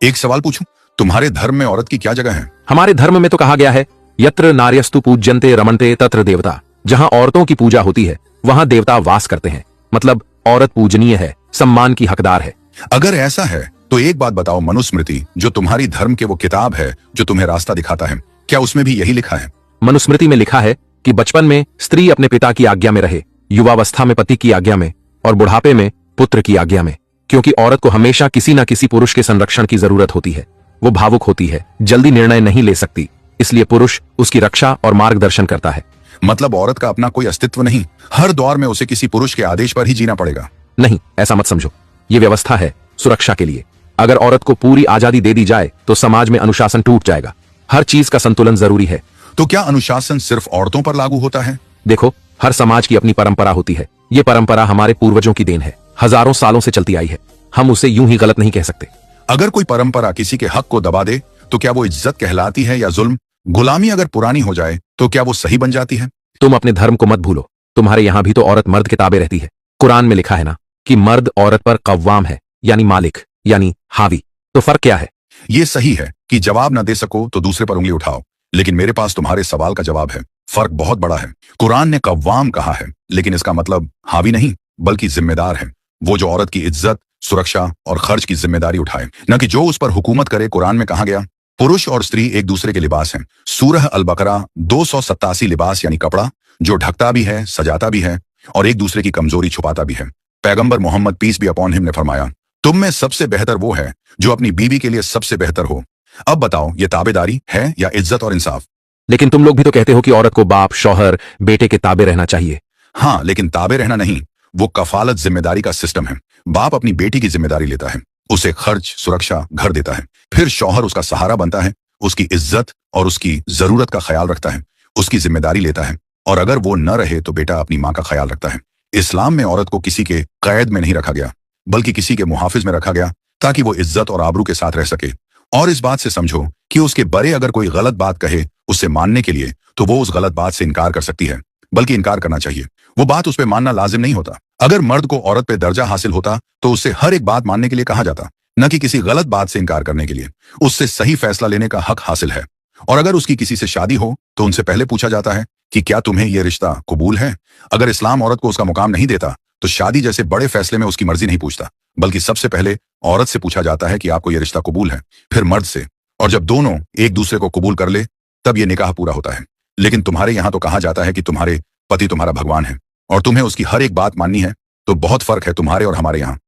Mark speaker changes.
Speaker 1: एक सवाल पूछूं, तुम्हारे धर्म में औरत की क्या जगह है?
Speaker 2: हमारे धर्म में तो कहा गया है, यत्र नार्यस्तु पूज्यन्ते रमन्ते तत्र देवता। जहां औरतों की पूजा होती है वहां देवता वास करते हैं। मतलब औरत पूजनीय है, सम्मान की हकदार है।
Speaker 1: अगर ऐसा है तो एक बात बताओ, मनुस्मृति जो तुम्हारी धर्म के वो किताब है जो तुम्हें रास्ता दिखाता है, क्या उसमें भी यही लिखा है?
Speaker 2: मनुस्मृति में लिखा है कि बचपन में स्त्री अपने पिता की आज्ञा में रहे, युवावस्था में पति की आज्ञा में और बुढ़ापे में पुत्र की आज्ञा में। क्योंकि औरत को हमेशा किसी न किसी पुरुष के संरक्षण की जरूरत होती है। वो भावुक होती है, जल्दी निर्णय नहीं ले सकती, इसलिए पुरुष उसकी रक्षा और मार्गदर्शन करता है।
Speaker 1: मतलब औरत का अपना कोई अस्तित्व नहीं, हर दौर में उसे किसी पुरुष के आदेश पर ही जीना पड़ेगा?
Speaker 2: नहीं, ऐसा मत समझो। ये व्यवस्था है सुरक्षा के लिए। अगर औरत को पूरी आजादी दे दी जाए तो समाज में अनुशासन टूट जाएगा। हर चीज का संतुलन जरूरी है।
Speaker 1: तो क्या अनुशासन सिर्फ औरतों पर लागू होता है?
Speaker 2: देखो, हर समाज की अपनी परंपरा होती है। ये परंपरा हमारे पूर्वजों की देन है, हजारों सालों से चलती आई है। हम उसे यूं ही गलत नहीं कह सकते।
Speaker 1: अगर कोई परंपरा किसी के हक को दबा दे तो क्या वो इज्जत कहलाती है या जुल्म? गुलामी अगर पुरानी हो जाए तो क्या वो सही बन जाती है?
Speaker 2: तुम अपने धर्म को मत भूलो। तुम्हारे यहां भी तो औरत मर्द के ताबे रहती है। कुरान में लिखा है ना कि मर्द औरत पर कव्वाम है, यानी मालिक, यानी हावी। तो फर्क क्या है?
Speaker 1: ये सही है कि जवाब न दे सको तो दूसरे पर उंगली उठाओ, लेकिन मेरे पास तुम्हारे सवाल का जवाब है। फर्क बहुत बड़ा है। कुरान ने कव्वाम कहा है, लेकिन इसका मतलब हावी नहीं बल्कि जिम्मेदार है। वो जो औरत की इज्जत, सुरक्षा और खर्च की जिम्मेदारी उठाए, न कि जो उस पर हुकूमत करे। कुरान में कहा गया, पुरुष और स्त्री एक दूसरे के लिबास हैं। सूरह अल बकरा 287। लिबास यानी कपड़ा जो ढकता भी है, सजाता भी है और एक दूसरे की कमजोरी छुपाता भी है। पैगंबर Mohammad peace be upon him ने फरमाया, तुम में सबसे बेहतर वो है जो अपनी बीवी के लिए सबसे बेहतर हो। अब बताओ, ये ताबेदारी है या इज्जत और इंसाफ?
Speaker 2: लेकिन तुम लोग भी तो कहते हो कि औरत को बाप, शौहर, बेटे के ताबे रहना चाहिए।
Speaker 1: हाँ, लेकिन ताबे रहना नहीं, वो कफालत जिम्मेदारी का सिस्टम है। बाप अपनी बेटी की जिम्मेदारी लेता है, उसे खर्च, सुरक्षा, घर देता है। फिर शौहर उसका सहारा बनता है, उसकी इज्जत और उसकी जरूरत का ख्याल रखता है, उसकी जिम्मेदारी लेता है। और अगर वो न रहे तो बेटा अपनी माँ का ख्याल रखता है। इस्लाम में औरत को किसी के कैद में नहीं रखा गया, बल्कि किसी के मुहाफिज में रखा गया, ताकि वो इज्जत और आबरू के साथ रह सके। और इस बात से समझो कि उसके बड़े अगर कोई गलत बात कहे उससे मानने के लिए, तो वो उस गलत बात से इनकार कर सकती है, बल्कि इनकार करना चाहिए। वो बात उस पर मानना लाजिम नहीं होता। अगर मर्द को औरत पे दर्जा हासिल होता तो उससे हर एक बात मानने के लिए कहा जाता, न कि किसी गलत बात से इनकार करने के लिए। उससे सही फैसला लेने का हक हासिल है। और अगर उसकी किसी से शादी हो तो उनसे पहले पूछा जाता है कि क्या तुम्हें यह रिश्ता कबूल है। अगर इस्लाम औरत को उसका मुकाम नहीं देता तो शादी जैसे बड़े फैसले में उसकी मर्जी नहीं पूछता, बल्कि सबसे पहले औरत से पूछा जाता है कि आपको यह रिश्ता कबूल है, फिर मर्द से। और जब दोनों एक दूसरे को कबूल कर ले तब यह निकाह पूरा होता है। लेकिन तुम्हारे यहां तो कहा जाता है कि तुम्हारे पति तुम्हारा भगवान है और तुम्हें उसकी हर एक बात माननी है। तो बहुत फर्क है तुम्हारे और हमारे यहाँ।